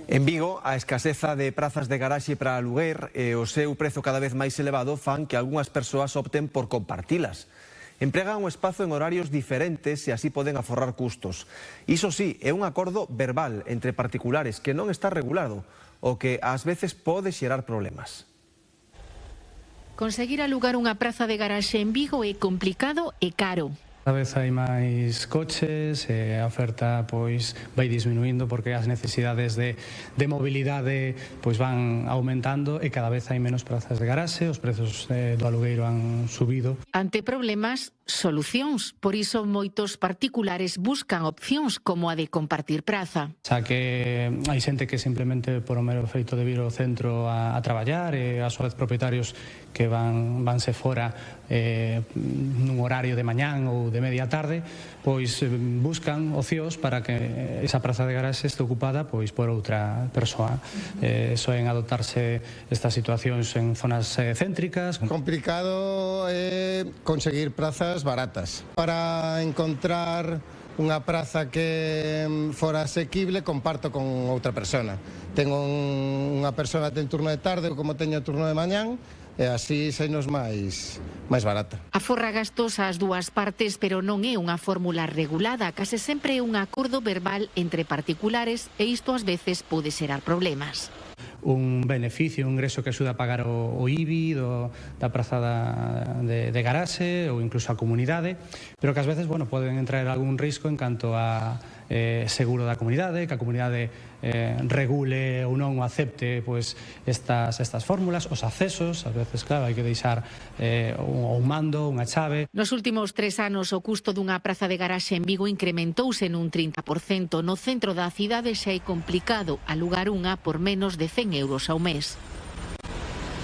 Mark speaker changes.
Speaker 1: En Vigo, a escaseza de prazas de garaxe para aluguer e o seu prezo cada vez máis elevado fan que algunhas persoas opten por compartilas. Empregan o espazo en horarios diferentes e así poden aforrar custos. Iso sí, é un acordo verbal entre particulares que non está regulado, o que ás veces pode xerar problemas.
Speaker 2: Conseguir alugar unha praza de garaxe en Vigo é complicado e caro.
Speaker 3: Cada vez hai máis coches e a oferta pois vai disminuindo porque as necesidades de mobilidade pois van aumentando e cada vez hai menos prazas de garaxe, os prezos do alugueiro han subido.
Speaker 2: Ante problemas, solucións. Por iso moitos particulares buscan opcións como a de compartir praza.
Speaker 3: Xa que hai xente que simplemente por o mero feito de vir ao centro a traballar e a súa vez propietarios que vanse fora nun horario de mañán ou de media tarde, pois buscan ocios para que esa praza de garaxe este ocupada pois por outra persoa. Soen adoptarse estas situacións en zonas céntricas.
Speaker 4: Complicado é conseguir prazas baratas. Para encontrar unha praza que fora asequible, comparto con outra persona. Tengo unha persona que ten turno de tarde, como teño turno de mañán, e así sainos máis barata.
Speaker 2: Aforra gastos ás dúas partes, pero non é unha fórmula regulada, case sempre é un acordo verbal entre particulares e isto ás veces pode xerar problemas.
Speaker 3: Un beneficio, un ingreso que axuda a pagar o IBI da praza de garaxe ou incluso a comunidade, pero que ás veces poden entrar algún risco en canto a seguro da comunidade, que a comunidade regule ou non o acepte pois estas fórmulas, os accesos, ás veces, claro, hai que deixar un mando, unha chave.
Speaker 2: Nos últimos 3 anos o custo dunha praza de garaxe en Vigo incrementouse nun 30%. No centro da cidade xa é complicado alugar unha por menos de 100 euros ao mes.